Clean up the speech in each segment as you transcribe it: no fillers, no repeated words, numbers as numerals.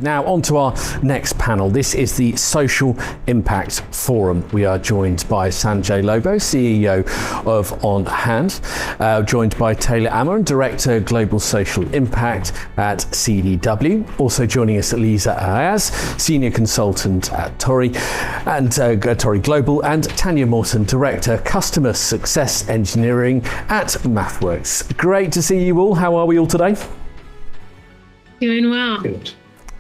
Now on to our next panel. This is the Social Impact Forum. We are joined by Sanjay Lobo, CEO of On Hand, joined by Taylor Amon, Director Global Social Impact at CDW. Also joining us, Lisa Ayaz, Senior Consultant at Tori and Tori Global, and Tanya Morton, Director Customer Success Engineering at MathWorks. Great to see you all. How are we all today? Doing well. Good.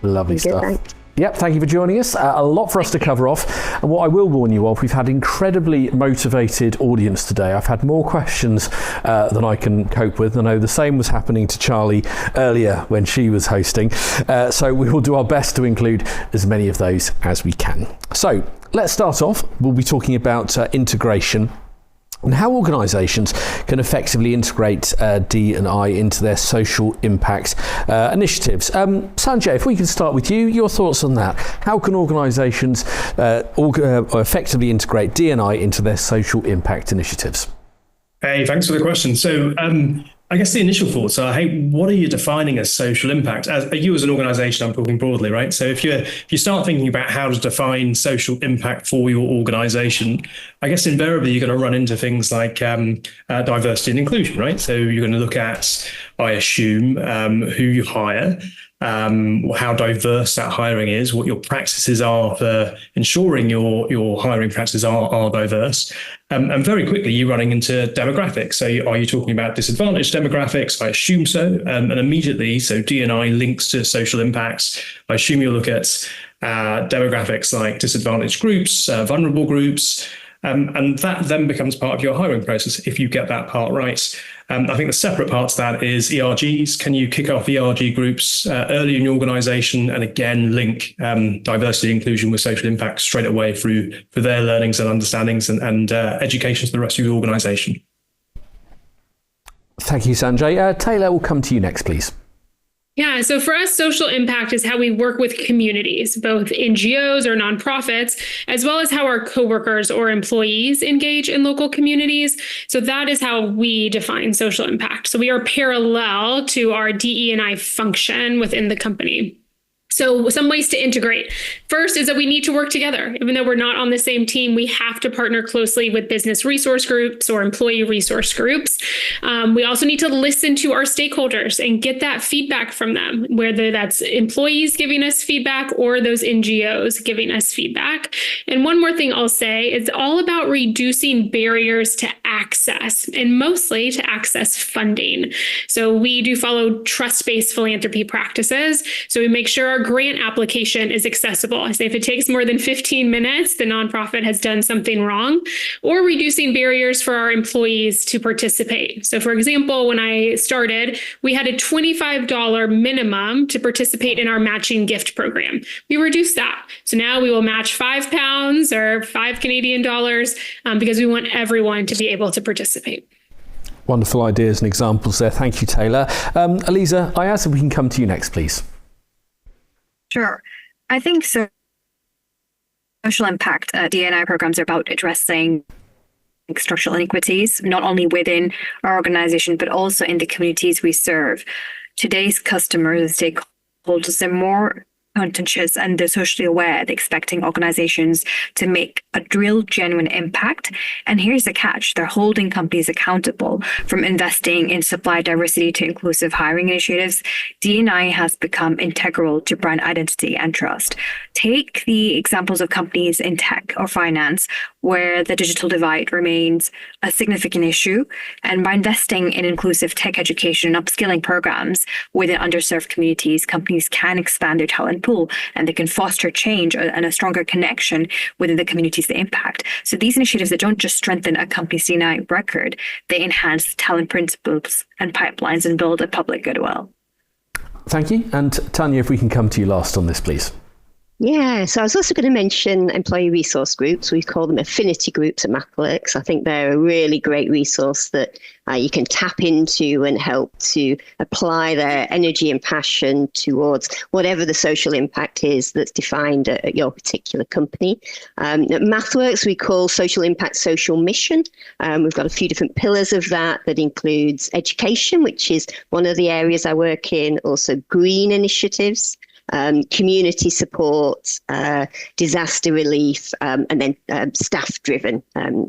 Lovely stuff. Yep, thank you for joining us. A lot for us to cover off. And what I will warn you of, we've had incredibly motivated audience today. I've had more questions than I can cope with. I know the same was happening to Charlie earlier when she was hosting. So we will do our best to include as many of those as we can. So let's start off. We'll be talking about integration and how organisations can effectively integrate D&I into their social impact initiatives. Sanjay, if we can start with you, your thoughts on that. How can organisations effectively integrate D&I into their social impact initiatives? Hey, thanks for the question. So I guess the initial thoughts are, hey, what are you defining as social impact? As you as an organization, I'm talking broadly, right? So if you start thinking about how to define social impact for your organization, I guess invariably you're going to run into things like diversity and inclusion, right? So you're going to look at, I assume, who you hire, how diverse that hiring is, what your practices are for ensuring your hiring practices are diverse. And very quickly, you're running into demographics. So are you talking about disadvantaged demographics? I assume so. And immediately, so D&I links to social impacts. I assume you'll look at demographics like disadvantaged groups, vulnerable groups, and that then becomes part of your hiring process if you get that part right. I think the separate part to that is ERGs. Can you kick off ERG groups early in your organization and again link diversity inclusion with social impact straight away for their learnings and understandings and education to the rest of your organization? Thank you, Sanjay. Taylor, we'll come to you next, please. Yeah, so for us, social impact is how we work with communities, both NGOs or nonprofits, as well as how our coworkers or employees engage in local communities. So that is how we define social impact. So we are parallel to our DE&I function within the company. So some ways to integrate. First is that we need to work together. Even though we're not on the same team, we have to partner closely with business resource groups or employee resource groups. We also need to listen to our stakeholders and get that feedback from them, whether that's employees giving us feedback or those NGOs giving us feedback. And one more thing I'll say, it's all about reducing barriers to access and mostly to access funding. So we do follow trust-based philanthropy practices. So we make sure our grant application is accessible. I say if it takes more than 15 minutes, the nonprofit has done something wrong, or reducing barriers for our employees to participate. So for example, when I started, we had a $25 minimum to participate in our matching gift program. We reduced that. So now we will match £5 or $5 Canadian because we want everyone to be able to participate. Wonderful ideas and examples there. Thank you, Taylor. Eliza Ayaz, if we can come to you next, please. Sure. I think so. Social impact D&I programs are about addressing structural inequities, not only within our organization, but also in the communities we serve. Today's customers and stakeholders are more conscious and they're socially aware. They're expecting organizations to make a real, genuine impact. And here's the catch. They're holding companies accountable from investing in supply diversity to inclusive hiring initiatives. D&I has become integral to brand identity and trust. Take the examples of companies in tech or finance where the digital divide remains a significant issue. And by investing in inclusive tech education and upskilling programs within underserved communities, companies can expand their talent pool and they can foster change and a stronger connection within the communities they impact. So these initiatives that don't just strengthen a company's D&I record, they enhance talent principles and pipelines and build a public goodwill. Thank you. And Tanya, if we can come to you last on this, please. Yeah, so I was also going to mention employee resource groups. We call them affinity groups at MathWorks. I think they're a really great resource that you can tap into and help to apply their energy and passion towards whatever the social impact is that's defined at your particular company. At MathWorks, we call social impact social mission. We've got a few different pillars of that includes education, which is one of the areas I work in, also green initiatives, community support, disaster relief, and then staff-driven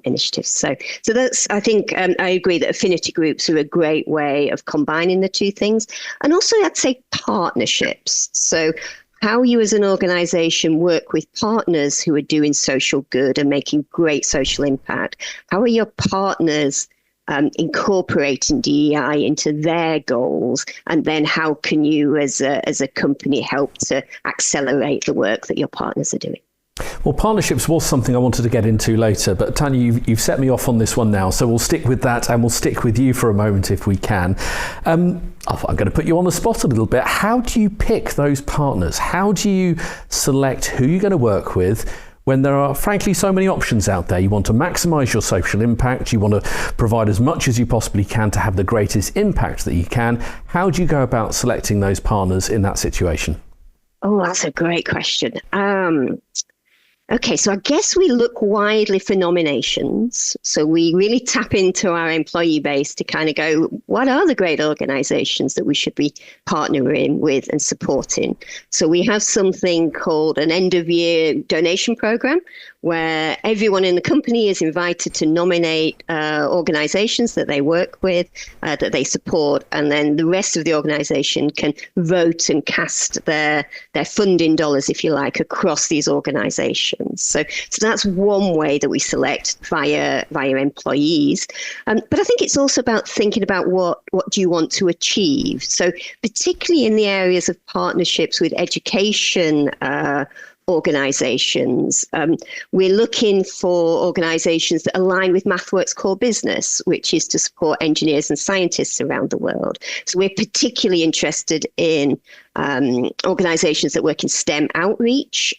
initiatives. So that's, I think, I agree that affinity groups are a great way of combining the two things. And also, I'd say partnerships. So how you as an organization work with partners who are doing social good and making great social impact. How are your partners incorporating DEI into their goals? And then how can you as a company help to accelerate the work that your partners are doing? Well, partnerships was something I wanted to get into later, but Tanya, you've set me off on this one now, so we'll stick with that and we'll stick with you for a moment if we can. I'm going to put you on the spot a little bit. How do you pick those partners? How do you select who you're going to work with when there are, frankly, so many options out there? You want to maximise your social impact. You want to provide as much as you possibly can to have the greatest impact that you can. How do you go about selecting those partners in that situation? Oh, that's a great question. Okay, so I guess we look widely for nominations. So we really tap into our employee base to kind of go, what are the great organizations that we should be partnering with and supporting? So we have something called an end of year donation program, where everyone in the company is invited to nominate organizations that they work with, that they support, and then the rest of the organization can vote and cast their funding dollars, if you like, across these organizations. So that's one way that we select via employees. But I think it's also about thinking about what do you want to achieve. So particularly in the areas of partnerships with education organizations, we're looking for organizations that align with MathWorks' core business, which is to support engineers and scientists around the world. So we're particularly interested in organizations that work in STEM outreach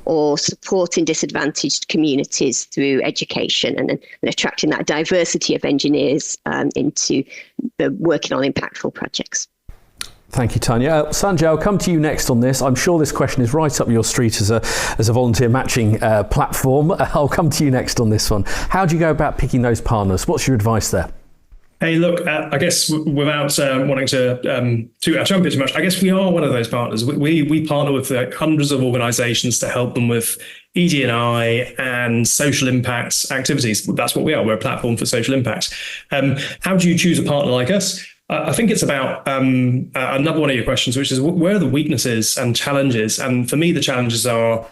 or supporting disadvantaged communities through education and attracting that diversity of engineers into working on impactful projects. Thank you, Tanya. Sanjay, I'll come to you next on this. I'm sure this question is right up your street as a volunteer matching platform. I'll come to you next on this one. How do you go about picking those partners? What's your advice there? Hey, look, I guess without wanting to toot our trumpet too much, I guess we are one of those partners. We partner with hundreds of organizations to help them with ED&I and social impact activities. That's what we are. We're a platform for social impact. How do you choose a partner like us? I think it's about another one of your questions, which is where are the weaknesses and challenges? And for me, the challenges are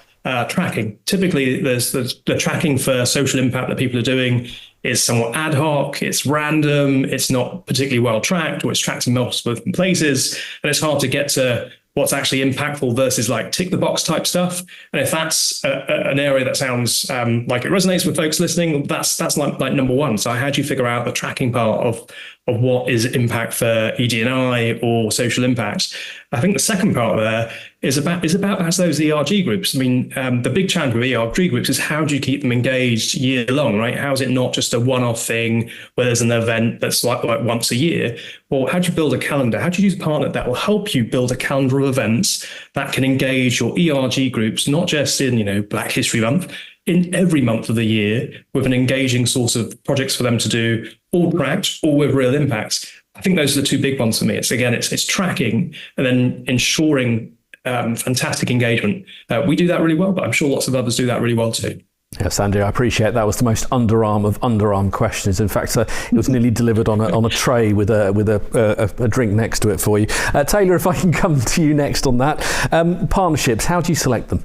tracking. Typically, there's the tracking for social impact that people are doing is somewhat ad hoc, it's random, it's not particularly well tracked, or it's tracked in multiple places, and it's hard to get to what's actually impactful versus like tick the box type stuff. And if that's an area that sounds like it resonates with folks listening, that's like number one. So how do you figure out the tracking part of what is impact for ED&I or social impact? I think the second part there is about perhaps those ERG groups. I mean, the big challenge with ERG groups is how do you keep them engaged year long, right? How is it not just a one-off thing where there's an event that's like once a year? Or how do you build a calendar? How do you use a partner that will help you build a calendar of events that can engage your ERG groups, not just in, Black History Month, in every month of the year with an engaging source of projects for them to do, all tracked, all with real impacts. I think those are the two big ones for me. It's tracking and then ensuring fantastic engagement. We do that really well, but I'm sure lots of others do that really well too. Yeah, Sandy, I appreciate that was the most underarm of underarm questions. In fact, it was nearly delivered on a tray with a drink next to it for you. Taylor, if I can come to you next on that. Partnerships, how do you select them?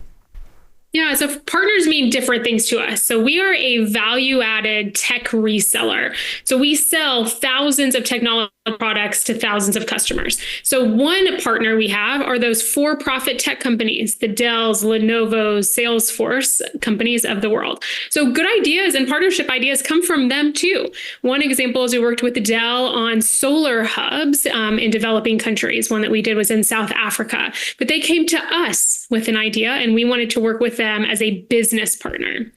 Yeah, so partners mean different things to us. So we are a value-added tech reseller. So we sell thousands of technology products to thousands of customers. So one partner we have are those for-profit tech companies, the Dells, Lenovo's, Salesforce companies of the world. So good ideas and partnership ideas come from them too. One example is we worked with Dell on solar hubs in developing countries. One that we did was in South Africa, but they came to us with an idea and we wanted to work with them as a business partner.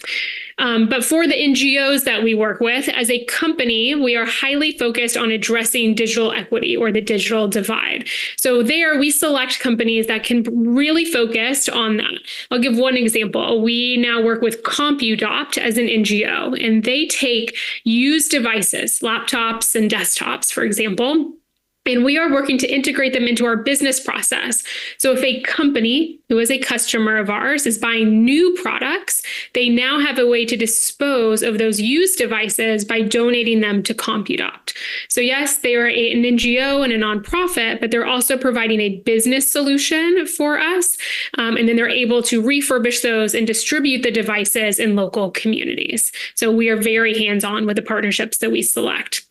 But for the NGOs that we work with, as a company, we are highly focused on addressing digital equity or the digital divide. So there we select companies that can really focus on that. I'll give one example. We now work with CompuDopt as an NGO, and they take used devices, laptops and desktops, for example, And we are working to integrate them into our business process. So if a company who is a customer of ours is buying new products, they now have a way to dispose of those used devices by donating them to CompuDopt. So yes, they are an NGO and a nonprofit, but they're also providing a business solution for us. And then they're able to refurbish those and distribute the devices in local communities. So we are very hands-on with the partnerships that we select.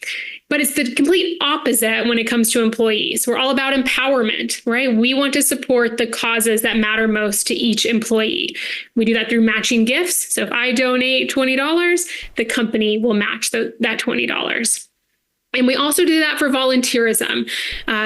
But it's the complete opposite when it comes to employees. We're all about empowerment, right? We want to support the causes that matter most to each employee. We do that through matching gifts. So if I donate $20, the company will match that $20. And we also do that for volunteerism.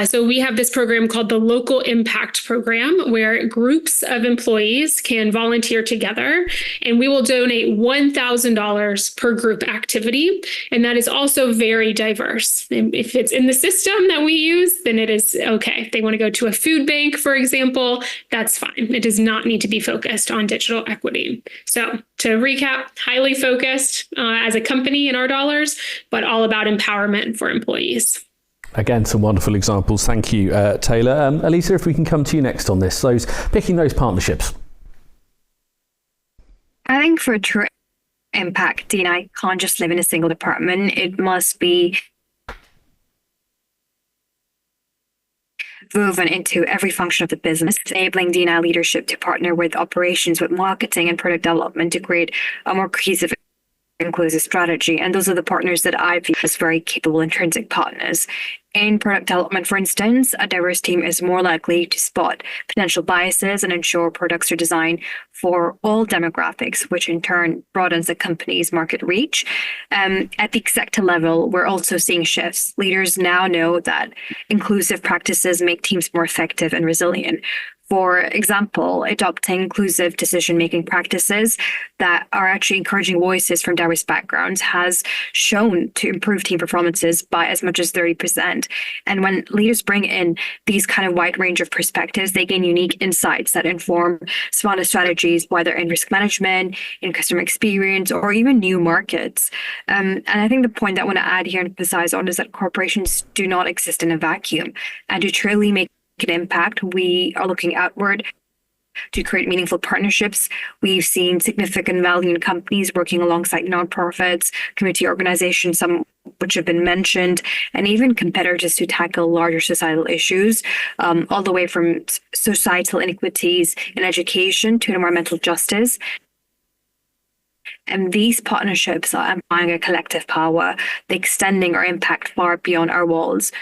So we have this program called the Local Impact Program, where groups of employees can volunteer together, and we will donate $1,000 per group activity. And that is also very diverse. And if it's in the system that we use, then it is okay. If they want to go to a food bank, for example, that's fine. It does not need to be focused on digital equity. So to recap, highly focused as a company in our dollars, but all about empowerment for employees. Again, some wonderful examples. Thank you, Taylor. Elisa, if we can come to you next on this, picking those partnerships. I think for true impact, D&I can't just live in a single department. It must be woven into every function of the business, enabling D&I leadership to partner with operations, with marketing and product development to create a more cohesive, inclusive strategy. And those are the partners that I view as very capable intrinsic partners. In product development, for instance, a diverse team is more likely to spot potential biases and ensure products are designed for all demographics, which in turn broadens the company's market reach. At the executive level, we're also seeing shifts. Leaders now know that inclusive practices make teams more effective and resilient. For example, adopting inclusive decision-making practices that are actually encouraging voices from diverse backgrounds has shown to improve team performances by as much as 30%. And when leaders bring in these kind of wide range of perspectives, they gain unique insights that inform smarter strategies, whether in risk management, in customer experience, or even new markets. And I think the point that I want to add here and emphasize on is that corporations do not exist in a vacuum. And to truly make an impact, we are looking outward to create meaningful partnerships. We've seen significant value in companies working alongside nonprofits, community organizations, some which have been mentioned, and even competitors to tackle larger societal issues, all the way from societal inequities in education to environmental justice. And these partnerships are empowering a collective power, extending our impact far beyond our walls.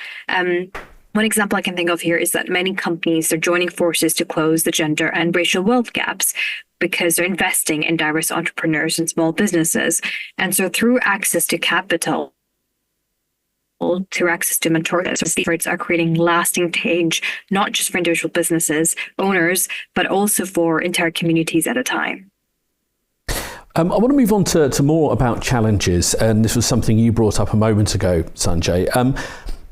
One example I can think of here is that many companies are joining forces to close the gender and racial wealth gaps because they're investing in diverse entrepreneurs and small businesses. And so through access to capital, through access to mentorship, these efforts are creating lasting change, not just for individual businesses, owners, but also for entire communities at a time. I want to move on to more about challenges. And this was something you brought up a moment ago, Sanjay.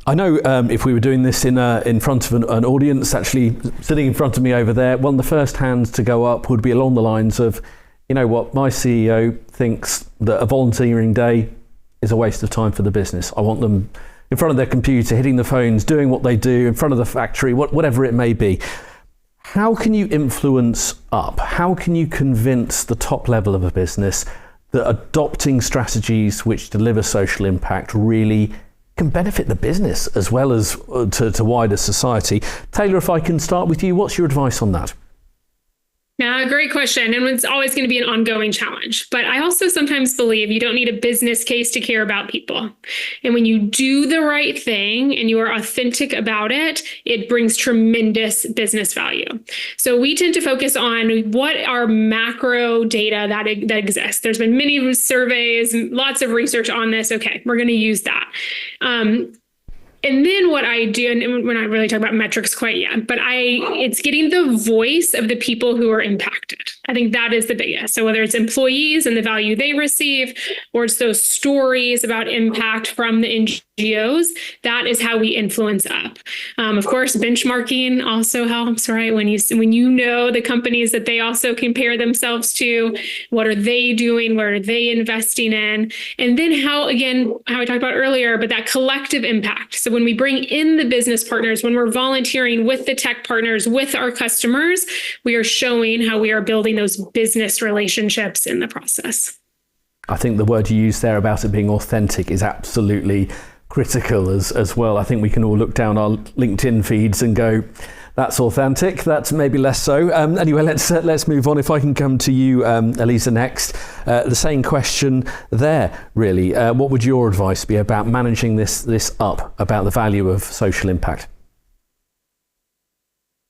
I know if we were doing this in front of an audience, actually sitting in front of me over there, one of the first hands to go up would be along the lines of, you know what, my CEO thinks that a volunteering day is a waste of time for the business. I want them in front of their computer, hitting the phones, doing what they do, in front of the factory, whatever it may be. How can you influence up? How can you convince the top level of a business that adopting strategies which deliver social impact really can benefit the business as well as to wider society? Taylor, if I can start with you, what's your advice on that? Yeah, great question. And it's always going to be an ongoing challenge. But I also sometimes believe you don't need a business case to care about people. And when you do the right thing and you are authentic about it, it brings tremendous business value. So we tend to focus on what are macro data that exists. There's been many surveys, lots of research on this. Okay, we're going to use that. And then what I do, and we're not really talking about metrics quite yet, but it's getting the voice of the people who are impacted. I think that is the biggest. So whether it's employees and the value they receive, or it's those stories about impact from the NGOs, that is how we influence up. Of course, benchmarking also helps, right? When you know the companies that they also compare themselves to, what are they doing? What are they investing in? And then how I talked about earlier, but that collective impact. So when we bring in the business partners, when we're volunteering with the tech partners, with our customers, we are showing how we are building those business relationships in the process. I think the word you used there about it being authentic is absolutely critical as well. I think we can all look down our LinkedIn feeds and go, that's authentic. That's maybe less so. Anyway, let's move on. If I can come to you, Elisa, next. The same question there, really. What would your advice be about managing this up, about the value of social impact?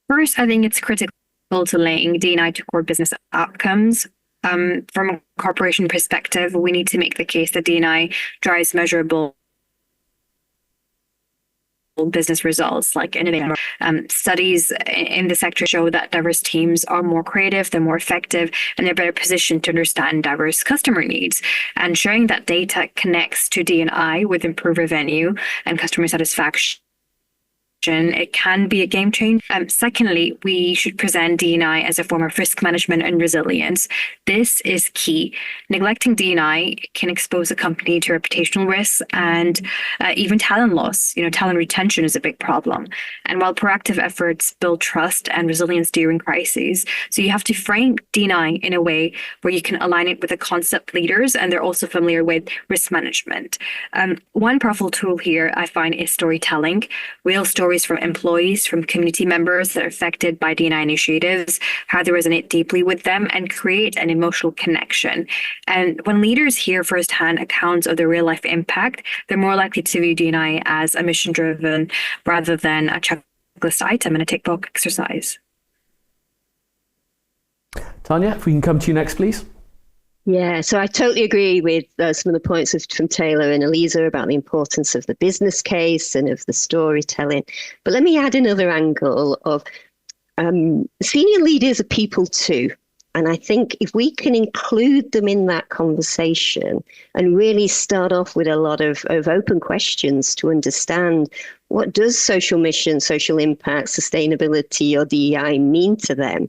First, I think it's critical to link D&I to core business outcomes. From a corporation perspective, we need to make the case that D&I drives measurable business results like innovative. Studies in the sector show that diverse teams are more creative, they're more effective, and they're better positioned to understand diverse customer needs. And sharing that data connects to D&I with improved revenue and customer satisfaction. It can be a game changer. Secondly, we should present D&I as a form of risk management and resilience. This is key. Neglecting D&I can expose a company to reputational risks and even talent loss. Talent retention is a big problem. And while proactive efforts build trust and resilience during crises, so you have to frame D&I in a way where you can align it with the concept leaders and they're also familiar with risk management. One powerful tool here I find is storytelling. Real stories from employees, from community members that are affected by D&I initiatives, how they resonate deeply with them and create an emotional connection. And when leaders hear firsthand accounts of the real life impact, they're more likely to view D&I as a mission driven rather than a checklist item in a tick box exercise. Tanya, if we can come to you next, please. Yeah, so I totally agree with some of the points from Taylor and Elisa about the importance of the business case and of the storytelling. But let me add another angle of senior leaders are people too. And I think if we can include them in that conversation and really start off with a lot of open questions to understand what does social mission, social impact, sustainability or DEI mean to them?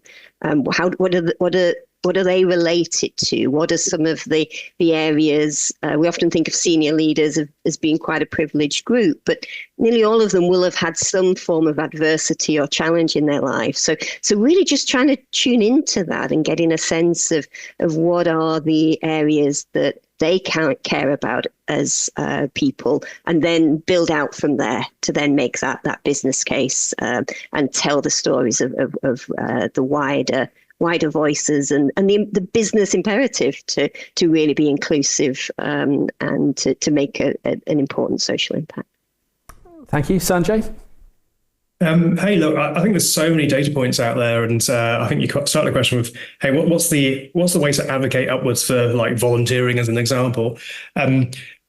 What are they related to? What are some of the areas? We often think of senior leaders as being quite a privileged group, but nearly all of them will have had some form of adversity or challenge in their life. So really just trying to tune into that and getting a sense of what are the areas that they care about as people, and then build out from there to then make that business case and tell the stories of the wider voices and the business imperative to really be inclusive and to make an important social impact. Thank you, Sanjay. Hey, look, I think there's so many data points out there, and I think you start the question with, hey, what's the way to advocate upwards for like volunteering as an example?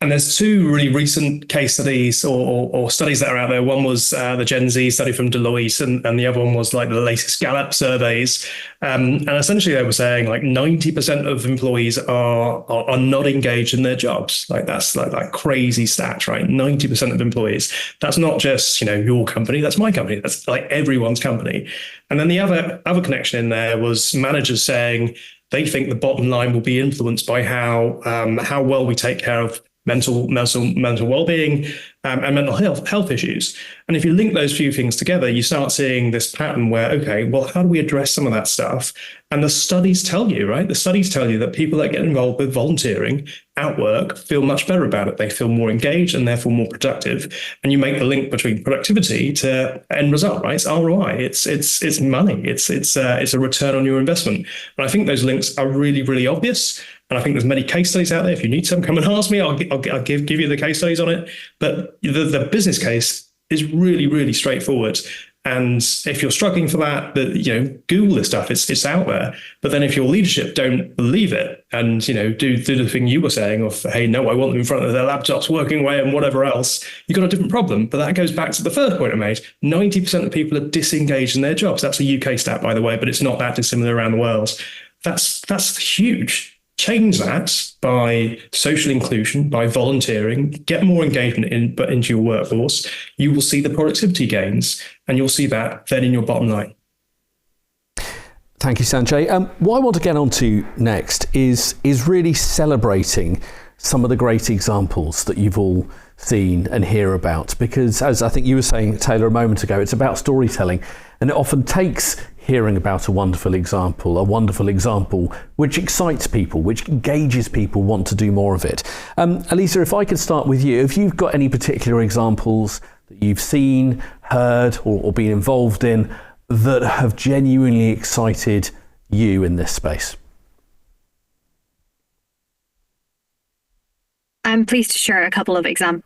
And there's two really recent case studies or studies that are out there. One was the Gen Z study from Deloitte, and the other one was like the latest Gallup surveys. And essentially they were saying like 90% of employees are not engaged in their jobs. Like that's like crazy stats, right? 90% of employees. That's not just, your company, that's my company. That's like everyone's company. And then the other connection in there was managers saying they think the bottom line will be influenced by how well we take care of mental well-being and mental health issues. And if you link those few things together, you start seeing this pattern where, okay, well, how do we address some of that stuff? And the studies tell you, right? The studies tell you that people that get involved with volunteering at work feel much better about it. They feel more engaged and therefore more productive. And you make the link between productivity to end result, right? It's ROI. It's money. It's a return on your investment. And I think those links are really, really obvious. And I think there's many case studies out there. If you need some, come and ask me. I'll give you the case studies on it. But the business case is really, really straightforward. And if you're struggling for that, Google this stuff. It's out there. But then if your leadership don't believe it and do the thing you were saying of, hey, no, I want them in front of their laptops working away and whatever else, you've got a different problem. But that goes back to the first point I made. 90% of people are disengaged in their jobs. That's a UK stat, by the way, but it's not that dissimilar around the world. That's huge. change that by social inclusion, by volunteering, get more engagement into your workforce, you will see the productivity gains, and you'll see that then in your bottom line. Thank you, Sanjay. What I want to get on to next is really celebrating some of the great examples that you've all seen and hear about, because as I think you were saying, Taylor, a moment ago, it's about storytelling, and it often takes hearing about a wonderful example which excites people, which engages people, want to do more of it. Elisa, if I could start with you, if you've got any particular examples that you've seen, heard, or been involved in that have genuinely excited you in this space. I'm pleased to share a couple of examples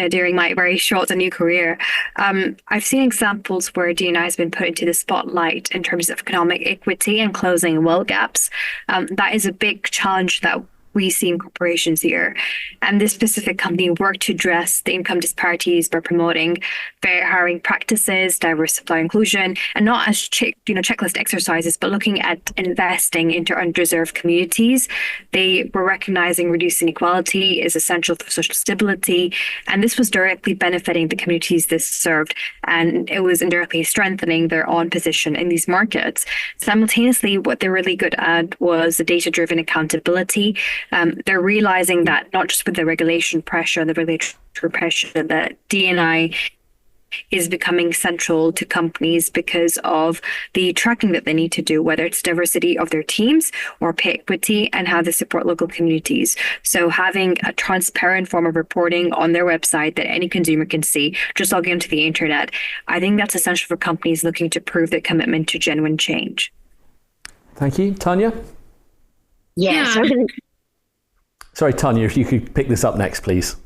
during my very short and new career. I've seen examples where D&I has been put into the spotlight in terms of economic equity and closing wealth gaps. That is a big challenge that we see in corporations here. And this specific company worked to address the income disparities by promoting fair hiring practices, diverse supplier inclusion, and not as checklist exercises, but looking at investing into underserved communities. They were recognizing reducing inequality is essential for social stability, and this was directly benefiting the communities this served, and it was indirectly strengthening their own position in these markets. Simultaneously, what they're really good at was the data-driven accountability. They're realizing that not just with the regulation pressure, the regulatory pressure, that D&I is becoming central to companies because of the tracking that they need to do, whether it's diversity of their teams or pay equity and how they support local communities. So having a transparent form of reporting on their website that any consumer can see, just logging onto the internet, I think that's essential for companies looking to prove their commitment to genuine change. Thank you. Tanya? Yeah. Sorry, Tanya, if you could pick this up next, please.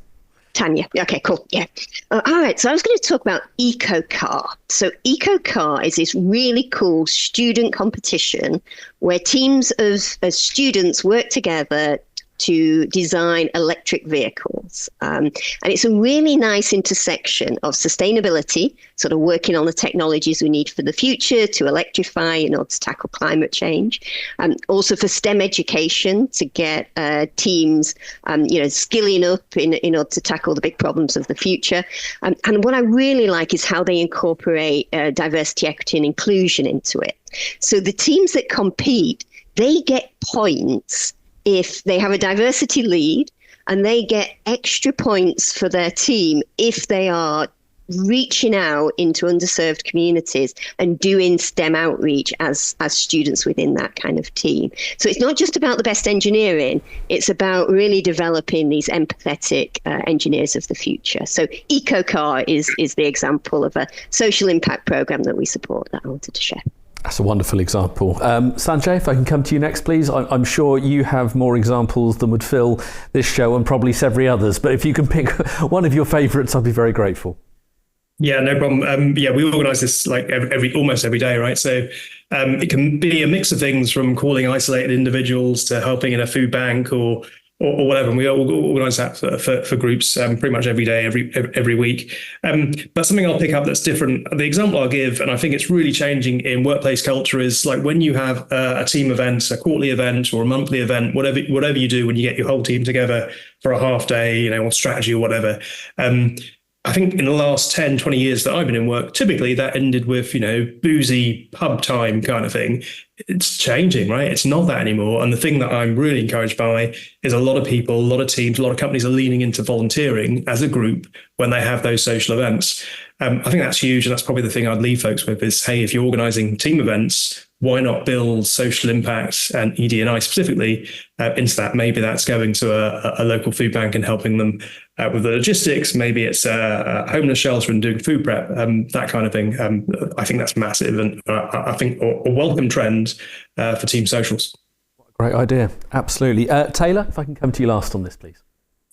Tanya. Okay, cool. Yeah. All right. So I was going to talk about EcoCar. So EcoCar is this really cool student competition where teams of students work together to design electric vehicles. And it's a really nice intersection of sustainability, sort of working on the technologies we need for the future to electrify in order to tackle climate change. Also for STEM education, to get teams, skilling up in order to tackle the big problems of the future. And what I really like is how they incorporate diversity, equity, and inclusion into it. So the teams that compete, they get points if they have a diversity lead, and they get extra points for their team if they are reaching out into underserved communities and doing STEM outreach as students within that kind of team. So it's not just about the best engineering, it's about really developing these empathetic engineers of the future. So EcoCar is the example of a social impact program that we support that I wanted to share. That's a wonderful example. Sanjay, if I can come to you next, please. I'm sure you have more examples than would fill this show and probably several others, but if you can pick one of your favourites, I'd be very grateful. Yeah, no problem. We organise this like almost every day, right? So it can be a mix of things, from calling isolated individuals to helping in a food bank or whatever. And we organise that for groups pretty much every day, every week. But something I'll pick up that's different, the example I'll give, and I think it's really changing in workplace culture, is like when you have a team event, a quarterly event or a monthly event, whatever you do, when you get your whole team together for a half day, on strategy or whatever. I think in the last 10, 20 years that I've been in work, typically that ended with, boozy pub time kind of thing. It's changing, right? It's not that anymore. And the thing that I'm really encouraged by is a lot of people, a lot of teams, a lot of companies are leaning into volunteering as a group when they have those social events. I think that's huge. And that's probably the thing I'd leave folks with is, hey, if you're organizing team events, why not build social impact and ED&I specifically into that? Maybe that's going to a local food bank and helping them with the logistics. Maybe it's a homeless shelter and doing food prep, that kind of thing. I think that's massive, and I think a welcome trend for team socials. Great idea. Absolutely. Taylor, if I can come to you last on this, please.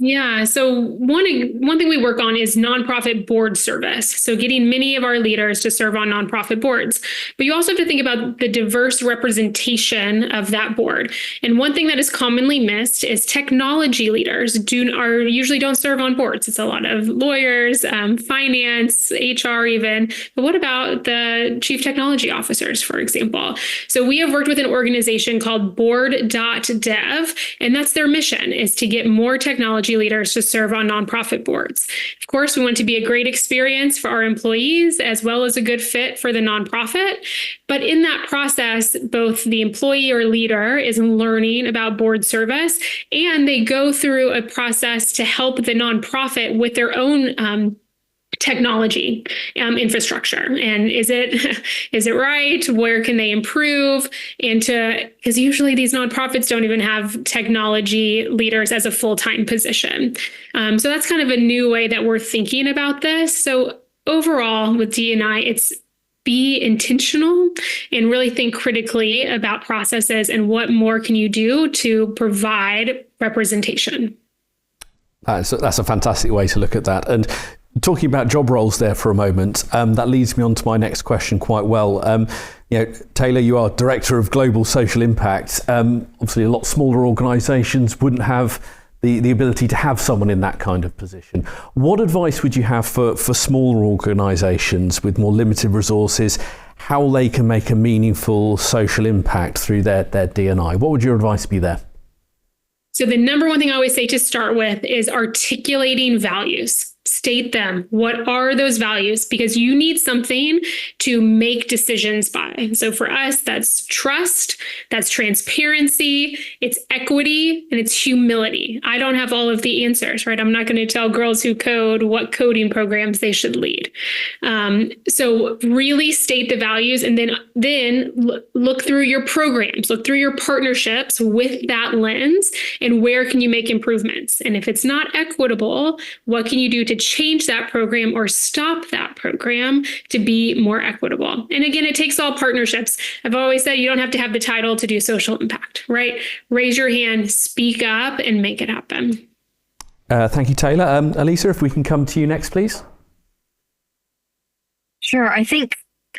Yeah. So one thing we work on is nonprofit board service. So getting many of our leaders to serve on nonprofit boards. But you also have to think about the diverse representation of that board. And one thing that is commonly missed is technology leaders usually don't serve on boards. It's a lot of lawyers, finance, HR even. But what about the chief technology officers, for example? So we have worked with an organization called board.dev, and that's their mission, is to get more technology leaders to serve on nonprofit boards. Of course, we want to be a great experience for our employees as well as a good fit for the nonprofit. But in that process, both the employee or leader is learning about board service, and they go through a process to help the nonprofit with their own technology infrastructure. And is it right? Where can they improve? Because usually these nonprofits don't even have technology leaders as a full-time position. So that's kind of a new way that we're thinking about this. So overall with D&I, it's be intentional and really think critically about processes and what more can you do to provide representation. That's a fantastic way to look at that. And talking about job roles there for a moment, that leads me on to my next question quite well. Taylor, you are Director of Global Social Impact. Obviously, a lot smaller organisations wouldn't have the ability to have someone in that kind of position. What advice would you have for smaller organisations with more limited resources, how they can make a meaningful social impact through their D&I? What would your advice be there? So the number one thing I always say to start with is articulating values. State them. What are those values? Because you need something to make decisions by. So for us, that's trust, that's transparency, it's equity, and it's humility. I don't have all of the answers, right? I'm not going to tell girls who code what coding programs they should lead. So really state the values, and then look through your programs, look through your partnerships with that lens, and where can you make improvements? And if it's not equitable, what can you do to change that program or stop that program to be more equitable? And again, it takes all partnerships. I've always said you don't have to have the title to do social impact, right? Raise your hand, speak up, and make it happen. Thank you, Taylor. Elisa, if we can come to you next, please. Sure. I think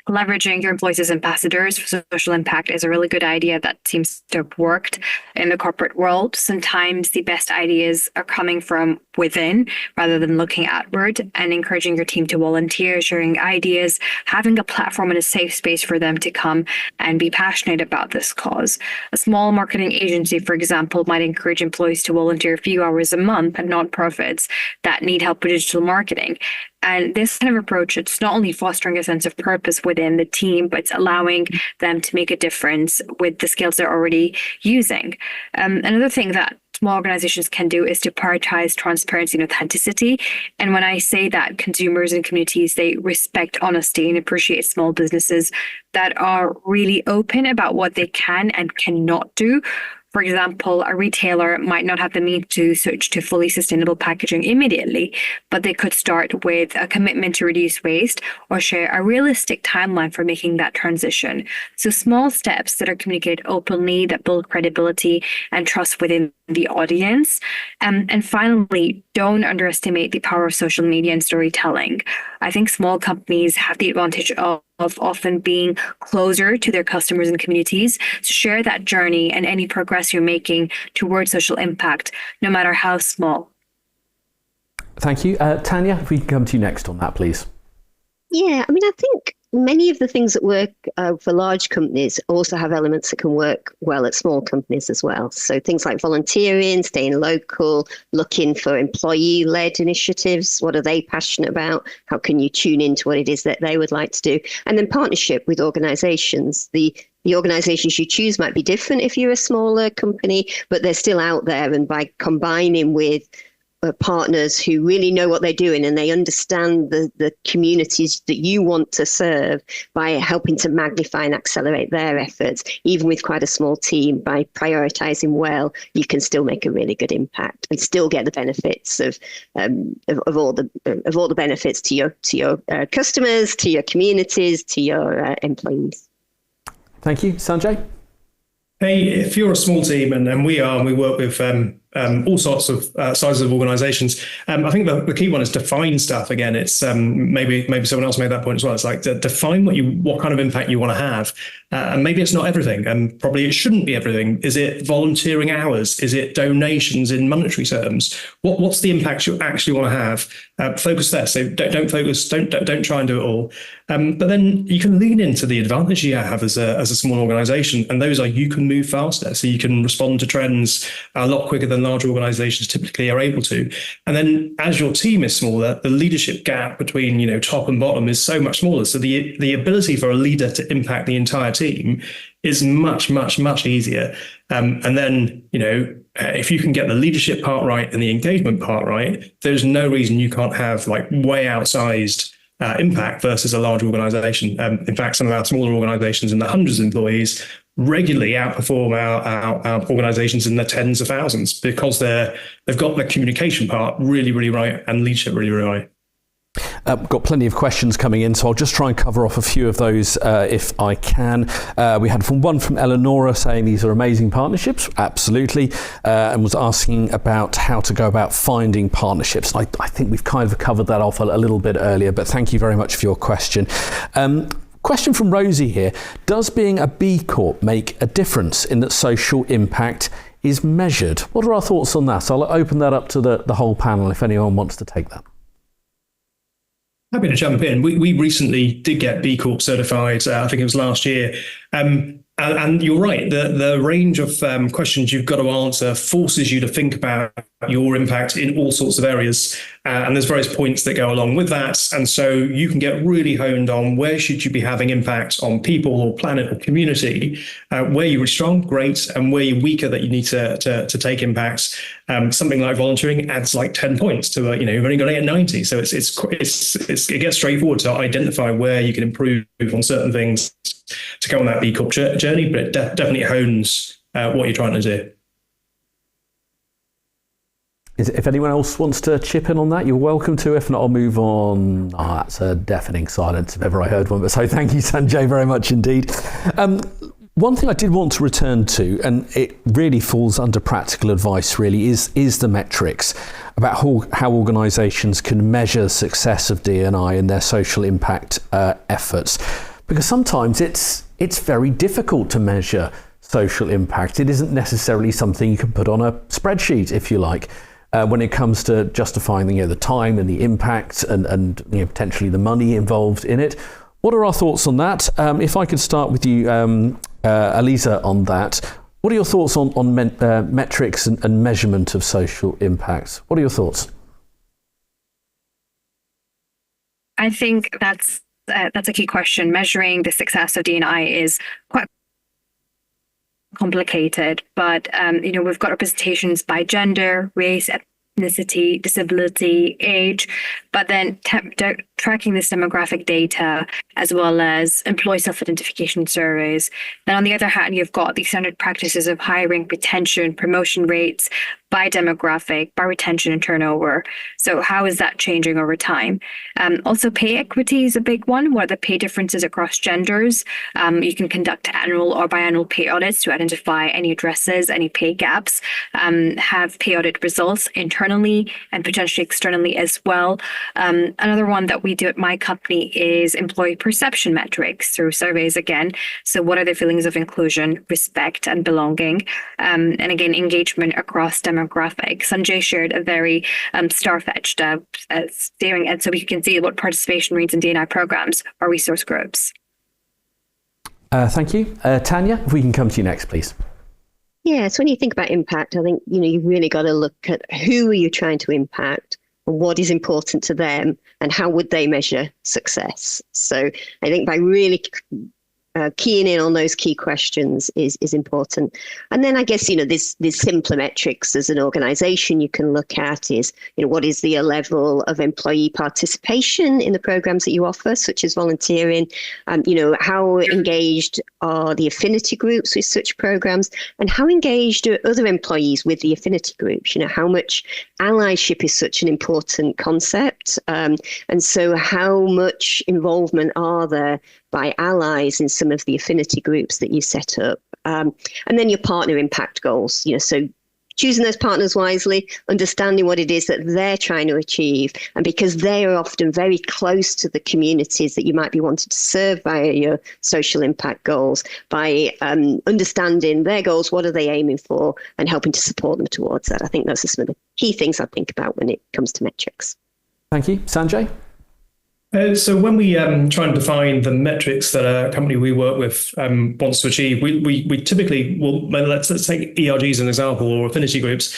leveraging your employees as ambassadors for social impact is a really good idea that seems to have worked in the corporate world. Sometimes the best ideas are coming from within rather than looking outward, and encouraging your team to volunteer, sharing ideas, having a platform and a safe space for them to come and be passionate about this cause. A small marketing agency, for example, might encourage employees to volunteer a few hours a month at nonprofits that need help with digital marketing. And this kind of approach, it's not only fostering a sense of purpose within the team, but it's allowing them to make a difference with the skills they're already using. Another thing that small organizations can do is to prioritize transparency and authenticity. And when I say that, consumers and communities, they respect honesty and appreciate small businesses that are really open about what they can and cannot do. For example, a retailer might not have the means to switch to fully sustainable packaging immediately, but they could start with a commitment to reduce waste or share a realistic timeline for making that transition. So small steps that are communicated openly, that build credibility and trust within the audience. And finally, don't underestimate the power of social media and storytelling. I think small companies have the advantage of often being closer to their customers and communities. So share that journey and any progress you're making towards social impact, no matter how small. Thank you. Tanya, if we can come to you next on that, please. Yeah, I mean, I think many of the things that work for large companies also have elements that can work well at small companies as well. So things like volunteering, staying local, looking for employee-led initiatives. What are they passionate about? How can you tune into what it is that they would like to do? And then partnership with organizations. The organizations you choose might be different if you're a smaller company, but they're still out there. And by combining with partners who really know what they're doing and they understand the communities that you want to serve, by helping to magnify and accelerate their efforts, even with quite a small team, by prioritizing well, you can still make a really good impact and still get the benefits of all the benefits to your customers, to your communities, to your employees. Thank you. Sanjay? Hey, if you're a small team, and we work with all sorts of sizes of organizations. I think the key one is define stuff. Again, it's maybe someone else made that point as well. It's like to define what kind of impact you want to have. And maybe it's not everything, and probably it shouldn't be everything. Is it volunteering hours? Is it donations in monetary terms? What's the impact you actually want to have? Focus there. So don't focus. Don't try and do it all. But then you can lean into the advantage you have as a small organization, and those are you can move faster, so you can respond to trends a lot quicker than large organizations typically are able to. And then as your team is smaller, the leadership gap between top and bottom is so much smaller. So the ability for a leader to impact the entire team is much, much, much easier. And then, if you can get the leadership part right and the engagement part right, there's no reason you can't have like way outsized impact versus a large organization. In fact, some of our smaller organizations in the hundreds of employees regularly outperform our organizations in the tens of thousands because they've got the communication part really, really right and leadership really, really right. Got plenty of questions coming in, so I'll just try and cover off a few of those if I can. We had one from Eleonora saying these are amazing partnerships, absolutely, and was asking about how to go about finding partnerships. I think we've kind of covered that off a little bit earlier, but thank you very much for your question. Question from Rosie here. Does being a B Corp make a difference in that social impact is measured? What are our thoughts on that? So I'll open that up to the whole panel if anyone wants to take that. Happy to jump in. We recently did get B Corp certified. I think it was last year. And you're right. The range of questions you've got to answer forces you to think about your impact in all sorts of areas. And there's various points that go along with that. And so you can get really honed on where should you be having impact on people or planet or community, where you're strong, great, and where you're weaker that you need to take impacts. Something like volunteering adds like 10 points to you've only got 8 and 90. So it gets straightforward to identify where you can improve on certain things to go on that B Corp journey, but it definitely hones what you're trying to do. If anyone else wants to chip in on that, you're welcome to. If not, I'll move on. That's a deafening silence if ever I heard one. But so thank you, Sanjay, very much indeed. One thing I did want to return to, and it really falls under practical advice really, is the metrics about how organisations can measure success of D&I and their social impact efforts. Because sometimes it's very difficult to measure social impact. It isn't necessarily something you can put on a spreadsheet, if you like. When it comes to justifying the time and the impact and potentially the money involved in it. What are our thoughts on that? If I could start with you, Aliza, on that. What are your thoughts on metrics and measurement of social impact? What are your thoughts? I think that's a key question. Measuring the success of D&I is quite complicated, but we've got representations by gender, race, ethnicity, disability, age, but then tracking this demographic data as well as employee self-identification surveys. Then on the other hand, you've got the standard practices of hiring, retention, promotion rates by demographic, by retention and turnover. So how is that changing over time? Also, pay equity is a big one. What are the pay differences across genders? You can conduct annual or biannual pay audits to identify any addresses, any pay gaps, have pay audit results internally and potentially externally as well. Another one that we do at my company is employee perception metrics through surveys again. So what are their feelings of inclusion, respect, and belonging? And again, engagement across demographics. Sanjay shared a very star-fetched steering, and so we can see what participation rates in D&I programs or resource groups. Thank you. Tanya, if we can come to you next, please. Yeah, so when you think about impact, I think, you've really got to look at who are you trying to impact, and what is important to them, and how would they measure success. So I think by really keying in on those key questions is important. And then I guess, there's simpler metrics as an organization you can look at is, what is the level of employee participation in the programs that you offer, such as volunteering, how engaged are the affinity groups with such programs, and how engaged are other employees with the affinity groups? How much allyship is such an important concept. And so how much involvement are there by allies in some of the affinity groups that you set up? And then your partner impact goals, so choosing those partners wisely, understanding what it is that they're trying to achieve. And because they are often very close to the communities that you might be wanting to serve via your social impact goals, by understanding their goals, what are they aiming for, and helping to support them towards that. I think those are some of the key things I think about when it comes to metrics. Thank you. Sanjay? So when we try and define the metrics that a company we work with wants to achieve, we typically will, let's take ERGs as an example, or affinity groups.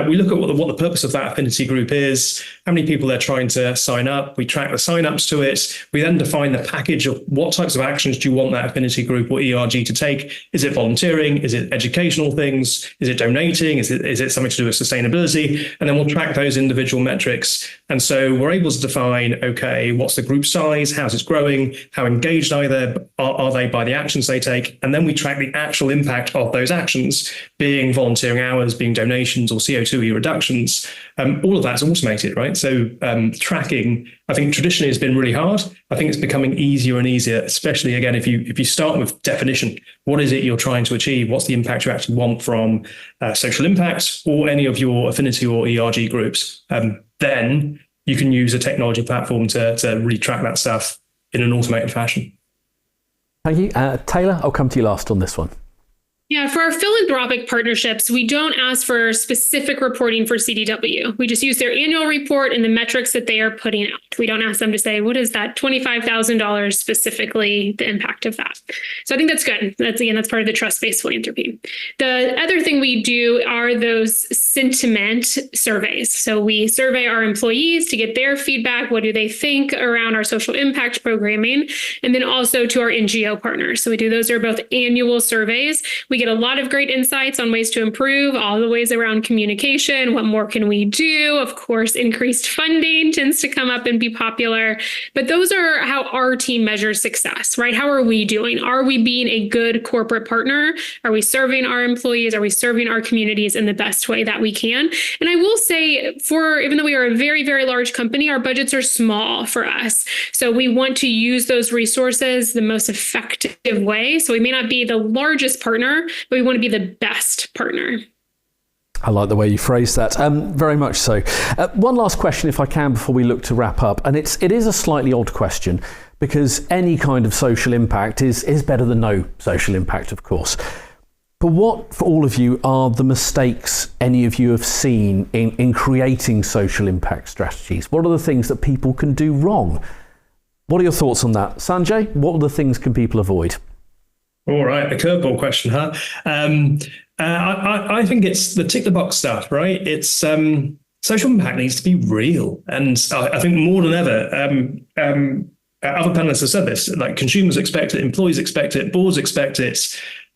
We look at what the purpose of that affinity group is, how many people they're trying to sign up. We track the sign-ups to it. We then define the package of what types of actions do you want that affinity group or ERG to take. Is it volunteering? Is it educational things? Is it donating? Is it something to do with sustainability? And then we'll track those individual metrics. And so we're able to define, okay, what's the group size, how's it growing, how engaged are they by the actions they take, and then we track the actual impact of those actions, being volunteering hours, being donations, or CO2 reductions. All of that's automated, right? So tracking, I think traditionally has been really hard. I think it's becoming easier and easier, especially again if you start with definition. What is it you're trying to achieve? What's the impact you actually want from social impacts or any of your affinity or ERG groups? Then you can use a technology platform to really track that stuff in an automated fashion. Thank you. Taylor, I'll come to you last on this one. Yeah, for our philanthropic partnerships, we don't ask for specific reporting for CDW. We just use their annual report and the metrics that they are putting out. We don't ask them to say, what is that $25,000 specifically, the impact of that? So I think that's good. That's part of the trust-based philanthropy. The other thing we do are those sentiment surveys. So we survey our employees to get their feedback. What do they think around our social impact programming? And then also to our NGO partners. So we do those are both annual surveys. We get a lot of great insights on ways to improve, all the ways around communication. What more can we do? Of course, increased funding tends to come up and be popular. But those are how our team measures success, right? How are we doing? Are we being a good corporate partner? Are we serving our employees? Are we serving our communities in the best way that we can? And I will say, even though we are a very, very large company, our budgets are small for us. So we want to use those resources the most effective way. So we may not be the largest partner, but we want to be the best partner. I like the way you phrased that. Very much so. One last question, if I can, before we look to wrap up. And it is a slightly odd question, because any kind of social impact is better than no social impact, of course. But what, for all of you, are the mistakes any of you have seen in creating social impact strategies? What are the things that people can do wrong? What are your thoughts on that? Sanjay, what other things can people avoid? All right, the curveball question, huh? I think it's the tick the box stuff, right? It's social impact needs to be real, and I think more than ever, other panelists have said this. Like consumers expect it, employees expect it, boards expect it.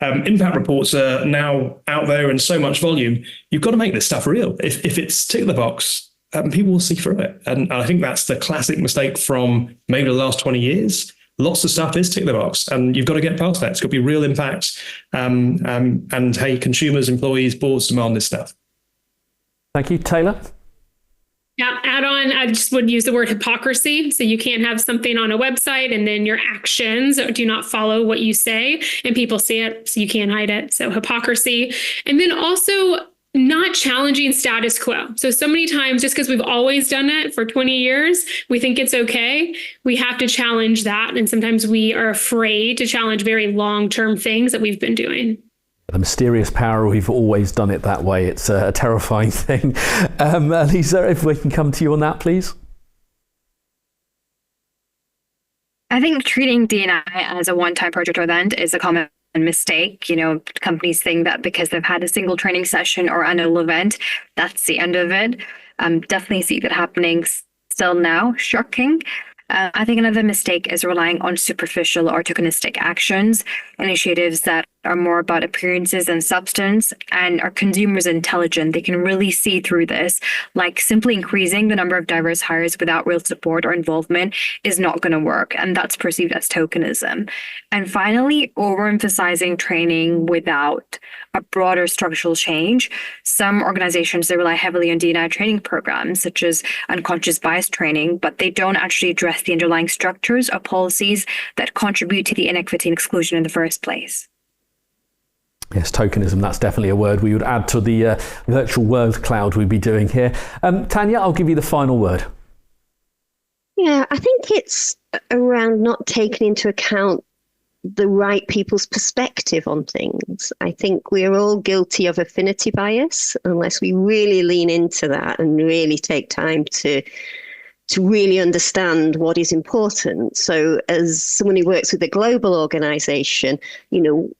Impact reports are now out there in so much volume. You've got to make this stuff real. If it's tick the box, people will see through it, and I think that's the classic mistake from maybe the last 20 years. Lots of stuff is tick the box, and you've got to get past that. It's got to be real impact. And hey, consumers, employees, boards demand this stuff. Thank you. Taylor? Yeah, add on, I just would use the word hypocrisy. So you can't have something on a website and then your actions do not follow what you say, and people see it, so you can't hide it. So hypocrisy. And then also not challenging status quo. So many times, just because we've always done it for 20 years, we think it's okay. We have to challenge that. And sometimes we are afraid to challenge very long-term things that we've been doing. The mysterious power, we've always done it that way. It's a terrifying thing. Lisa, if we can come to you on that, please. I think treating D&I as a one-time project or event is a common mistake. Companies think that because they've had a single training session or annual event, that's the end of it. Definitely see that happening still now. Shocking. I think another mistake is relying on superficial or tokenistic actions, initiatives that are more about appearances than substance, and our consumers intelligent. They can really see through this. Like simply increasing the number of diverse hires without real support or involvement is not going to work, and that's perceived as tokenism. And finally, overemphasizing training without a broader structural change. Some organizations, they rely heavily on D&I training programs, such as unconscious bias training, but they don't actually address the underlying structures or policies that contribute to the inequity and exclusion in the first place. Yes, tokenism, that's definitely a word we would add to the virtual word cloud we'd be doing here. Tanya, I'll give you the final word. Yeah, I think it's around not taking into account the right people's perspective on things. I think we're all guilty of affinity bias unless we really lean into that and really take time to really understand what is important. So as someone who works with a global organization,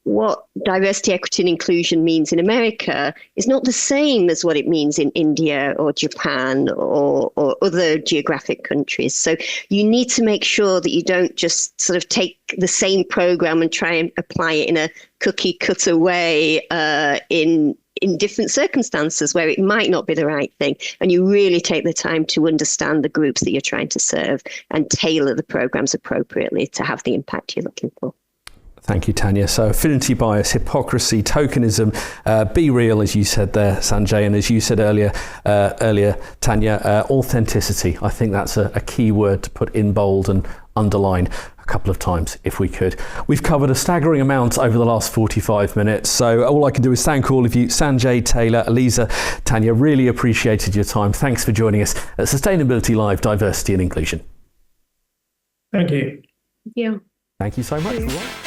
what diversity, equity, and inclusion means in America is not the same as what it means in India or Japan or other geographic countries. So you need to make sure that you don't just sort of take the same program and try and apply it in a cookie cutter way in different circumstances where it might not be the right thing. And you really take the time to understand the groups that you're trying to serve and tailor the programs appropriately to have the impact you're looking for. Thank you, Tanya. So affinity bias, hypocrisy, tokenism, be real, as you said there, Sanjay, and as you said earlier, Tanya, authenticity. I think that's a key word to put in bold and underline a couple of times if we could. We've covered a staggering amount over the last 45 minutes, so all I can do is thank all of you, Sanjay, Taylor, Eliza, Tanya, really appreciated your time. Thanks for joining us at Sustainability Live, Diversity and Inclusion. Thank you. Yeah. Thank you so much.